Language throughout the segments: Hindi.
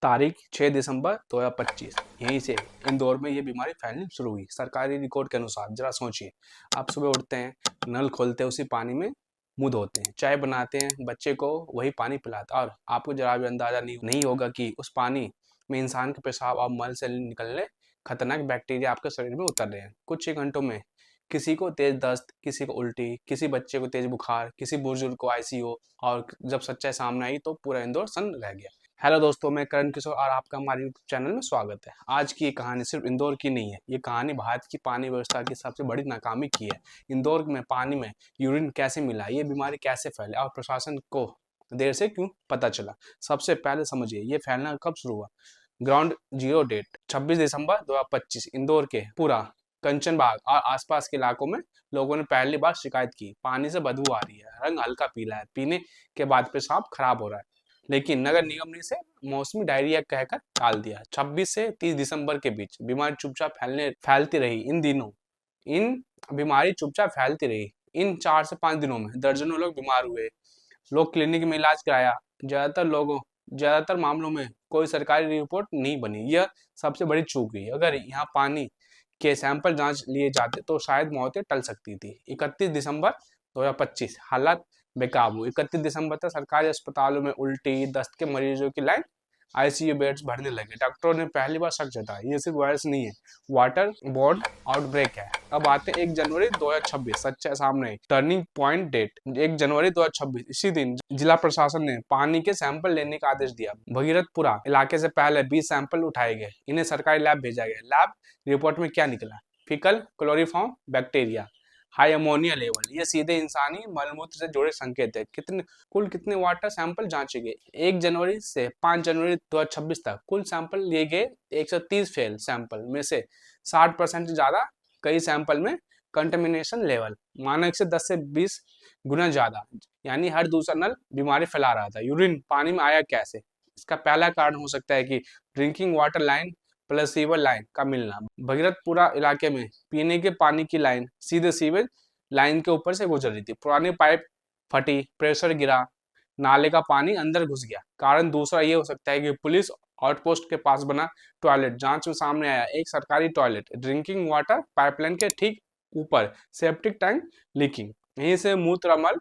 तारीख 6 दिसंबर 2025। यहीं से इंदौर में ये बीमारी फैलनी शुरू हुई। सरकारी रिकॉर्ड के अनुसार जरा सोचिए, आप सुबह उठते हैं, नल खोलते हैं, उसी पानी में मुंह धोते हैं, चाय बनाते हैं, बच्चे को वही पानी पिलाते हैं और आपको जरा भी अंदाजा नहीं होगा कि उस पानी में इंसान के पेशाब और मल से निकलने खतरनाक बैक्टीरिया आपके शरीर में उतर रहे हैं। कुछ ही घंटों में किसी को तेज दस्त, किसी को उल्टी, किसी बच्चे को तेज बुखार, किसी बुजुर्ग को आईसीयू। और जब सच्चाई सामने आई तो पूरा इंदौर सन्न रह गया। हेलो दोस्तों, मैं करण किशोर और आपका हमारे यूट्यूब चैनल में स्वागत है। आज की ये कहानी सिर्फ इंदौर की नहीं है, ये कहानी भारत की पानी व्यवस्था की सबसे बड़ी नाकामी की है। इंदौर में पानी में यूरिन कैसे मिला, ये बीमारी कैसे फैले और प्रशासन को देर से क्यों पता चला। सबसे पहले समझिए ये फैलना कब शुरू हुआ। ग्राउंड जीरो डेट 26 दिसंबर 2025। इंदौर के पूरा कंचन बाग और आसपास के इलाकों में लोगों ने पहली बार शिकायत की, पानी से बदबू आ रही है, रंग हल्का पीला है, पीने के बाद पेशाब खराब हो रहा है। लेकिन नगर निगम ने इसे मौसमी डायरिया कहकर टाल दिया। 26 से 30 दिसंबर के बीच बीमारी चुपचाप फैलती रही। इन बीमारी चुपचाप फैलती रही। इन 4 से 5 दिनों में दर्जनों लोग बीमार हुए। लोग क्लिनिक में इलाज कराया। ज्यादातर मामलों में कोई सरकारी रिपोर्ट नहीं बनी। यह सबसे बड़ी चूक हुई। अगर यहाँ पानी के सैंपल जांच लिए जाते तो शायद मौतें टल सकती थी। 31 दिसंबर 2025 हालात बेकाबू। 31 दिसंबर तक सरकारी अस्पतालों में उल्टी दस्त के मरीजों की लाइन, आईसीयू बेड्स भरने लगे। डॉक्टरों ने पहली बार शक जताया, ये सिर्फ वायरस नहीं है, वाटर बोर्ड आउटब्रेक है। अब आते हैं 1 जनवरी 2026, सच्चाई सामने आई। टर्निंग पॉइंट डेट 1 जनवरी 2026। इसी दिन जिला प्रशासन ने पानी के सैंपल लेने का आदेश दिया। भगीरथपुरा इलाके से पहले 20 सैंपल उठाए गए, इन्हें सरकारी लैब भेजा गया। लैब रिपोर्ट में क्या निकला? Faecal chloroform bacteria, high ammonia level. ये सीधे इंसानी मलमूत्र से जुड़े संकेत है। कुल कितने वाटर सैंपल जांचे गए? 1 जनवरी से 5 जनवरी 2026 तक कुल सैंपल लिए गए 130 फेल सैंपल में से 60% से ज्यादा। कई सैंपल में कंटेमिनेशन लेवल मानक से 10 से 20 गुना ज्यादा, यानी हर दूसरा नल बीमारी फैला रहा था। यूरिन पानी में आया कैसे? इसका पहला कारण हो सकता है कि drinking water line plus sewer line का मिलना। भगीरथपुरा इलाके में पीने के पानी की लाइन सीधे सीवेज लाइन के ऊपर से गुजर रही थी। पुरानी पाइप फटी, प्रेशर गिरा, नाले का पानी अंदर घुस गया। कारण दूसरा ये हो सकता है कि पुलिस आउटपोस्ट के पास बना टॉयलेट। जांच में सामने आया एक सरकारी टॉयलेट ड्रिंकिंग वाटर पाइपलाइन के ठीक ऊपर सेप्टिक टैंक लीकिंग, यहीं से मूत्र मल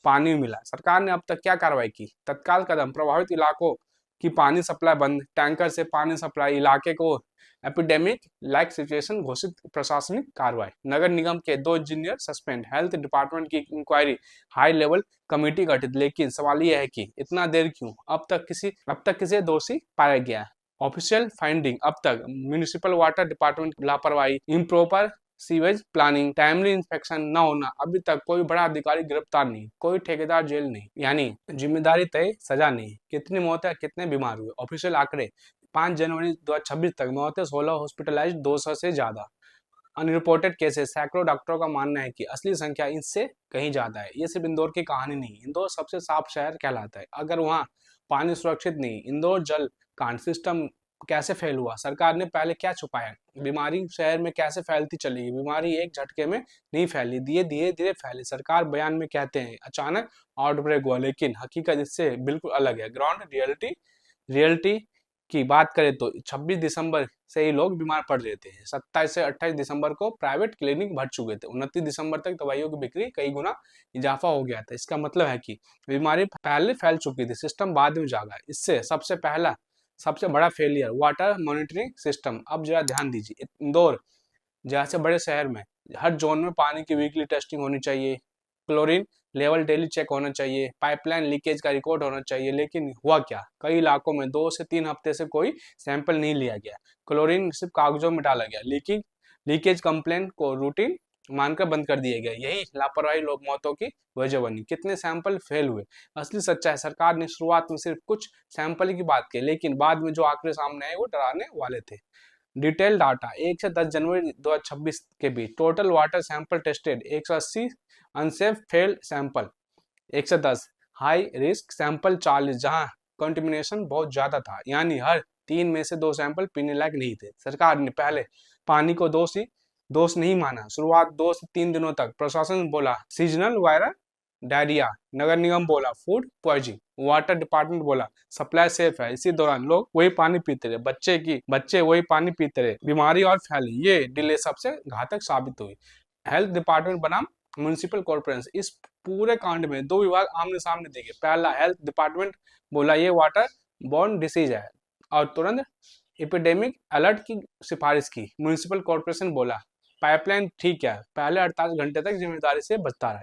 पानी मिला। सरकार ने अब तक क्या कार्रवाई की? तत्काल कदम, प्रभावित इलाकों की पानी सप्लाई बंद, टैंकर से पानी सप्लाई, इलाके को एपिडेमिक लाइक सिचुएशन घोषित, प्रशासनिक कार्रवाई। नगर निगम के 2 इंजीनियर सस्पेंड, हेल्थ डिपार्टमेंट की इंक्वायरी, हाई लेवल कमेटी गठित। लेकिन सवाल यह है कि इतना देर क्यों? अब तक किसे दोषी पाया गया है? ऑफिशियल फाइंडिंग अब तक म्यूनिसिपल वाटर डिपार्टमेंट लापरवाही, improper sewage planning, timely inspection न होना। अभी तक कोई बड़ा अधिकारी गिरफ्तार नहीं, कोई ठेकेदार जेल नहीं, यानी जिम्मेदारी तय, सजा नहीं। कितनी मौतें, कितने बीमार हुए? ऑफिशियल आंकड़े 5 जनवरी 2026 तक मौतें 16, हॉस्पिटलाइज्ड 200 से ज्यादा। अनरिपोर्टेड केसेस सैकड़ों। डॉक्टरों का मानना है कि असली संख्या इससे कहीं ज्यादा है। ये सिर्फ इंदौर की कहानी नहीं। इंदौर सबसे साफ शहर कहलाता है, अगर वहाँ पानी सुरक्षित नहीं। इंदौर जल कांड सिस्टम कैसे फेल हुआ? सरकार ने पहले क्या छुपाया? बीमारी शहर में कैसे फैलती चली गई? बीमारी एक झटके में नहीं फैली, धीरे धीरे फैली। सरकार बयान में कहते हैं अचानक आउटब्रेक हुआ, लेकिन हकीकत इससे बिल्कुल अलग है। ग्राउंड रियलिटी की बात करें तो 26 दिसंबर से ही लोग बीमार पड़ रहे थे। 27 से 28 दिसंबर को प्राइवेट क्लिनिक भर चुके थे। 29 दिसंबर तक दवाइयों की बिक्री कई गुना इजाफा हो गया था। इसका मतलब है कि बीमारी पहले फैल चुकी थी, सिस्टम बाद में जागा। इससे सबसे बड़ा फेलियर वाटर मॉनिटरिंग सिस्टम। अब जरा ध्यान दीजिए, इंदौर जैसे बड़े शहर में हर जोन में पानी की वीकली टेस्टिंग होनी चाहिए, क्लोरीन लेवल डेली चेक होना चाहिए, पाइपलाइन लीकेज का रिकॉर्ड होना चाहिए। लेकिन हुआ क्या? कई इलाकों में 2 से 3 हफ्ते से कोई सैंपल नहीं लिया गया। क्लोरीन सिर्फ कागजों में डाला गया। लीकेज कंप्लेंट को रूटीन मानकर बंद कर दिया गया। यही लापरवाही लोग मौतों की वजह बनी। कितने सैंपल फेल हुए? असली सच्चाई, सरकार ने शुरुआत में सिर्फ कुछ सैंपल की बात की, लेकिन बाद में जो आंकड़े सामने आए वो डराने वाले थे। डिटेल डाटा 1 से 10 जनवरी 2026 के बीच total water sample tested 180, unsafe fail sample 110, high risk sample 40, जहां कंटेमिनेशन बहुत ज्यादा था, यानी हर 3 में से 2 सैंपल पीने लायक नहीं थे। सरकार ने पहले पानी को दोष नहीं माना। शुरुआत 2 से 3 दिनों तक प्रशासन बोला सीजनल वायरस डायरिया, नगर निगम बोला फूड पॉइजनिंग, वाटर डिपार्टमेंट बोला सप्लाई सेफ है। इसी दौरान लोग वही पानी पीते रहे, बच्चे वही पानी पीते रहे, बीमारी और फैली, ये डिले सबसे घातक साबित हुई। हेल्थ डिपार्टमेंट बनाम म्युनिसिपल कॉर्पोरेशन, इस पूरे कांड में दो विभाग आमने सामने देखे। पहला हेल्थ डिपार्टमेंट बोला ये वाटर बॉर्न डिसीज है और तुरंत एपिडेमिक अलर्ट की सिफारिश की। म्युनिसिपल कॉर्पोरेशन बोला पाइपलाइन ठीक है, पहले 48 घंटे तक जिम्मेदारी से बचता रहा।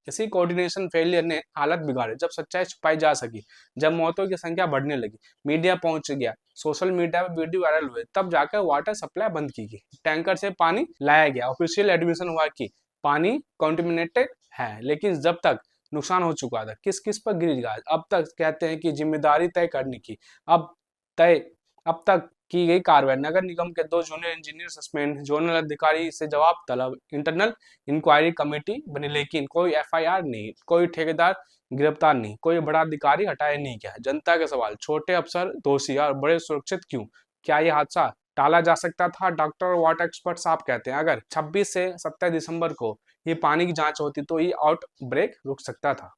इसी कोऑर्डिनेशन फेलियर ने हालत बिगाड़ी। जब सच्चाई छुपाई जा सकी, जब मौतों की संख्या बढ़ने लगी, मीडिया पहुंच गया, सोशल मीडिया पर वीडियो वायरल हुए, तब जाकर वाटर सप्लाई बंद की गई, टैंकर से पानी लाया गया, ऑफिशियल एडमिशन हुआ कि पानी कॉन्टेमिनेटेड है। लेकिन जब तक नुकसान हो चुका था, किस किस पर गिरेगा? अब तक कहते हैं कि जिम्मेदारी तय करने की अब तय अब तक की गई कार्रवाई, नगर निगम के 2 जूनियर इंजीनियर सस्पेंड, जोनल अधिकारी से जवाब तलब, इंटरनल इंक्वायरी कमेटी बनी, लेकिन कोई एफआईआर नहीं, कोई ठेकेदार गिरफ्तार नहीं, कोई बड़ा अधिकारी हटाया नहीं गया। जनता के सवाल, छोटे अफसर दोषी और बड़े सुरक्षित क्यों? क्या यह हादसा टाला जा सकता था? डॉक्टर और वाटर एक्सपर्ट साफ कहते हैं अगर 26 से 27 दिसंबर को ये पानी की जांच होती तो ये आउटब्रेक रुक सकता था।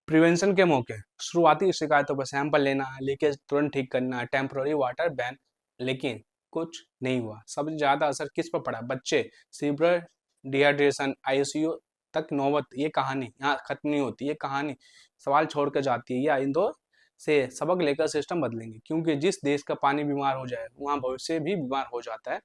प्रिवेंशन के मौके, शुरुआती शिकायतों पर सैंपल लेना, लीकेज तुरंत ठीक करना, टेम्पररी वाटर बैन, लेकिन कुछ नहीं हुआ। सबसे ज्यादा असर किस पर पड़ा? बच्चे, सीवियर डिहाइड्रेशन, आईसीयू तक नौबत। ये कहानी यहाँ खत्म नहीं होती, ये कहानी सवाल छोड़ कर जाती है। या इंदौर से सबक लेकर सिस्टम बदलेंगे, क्योंकि जिस देश का पानी बीमार हो जाए वहाँ भविष्य भी बीमार हो जाता है।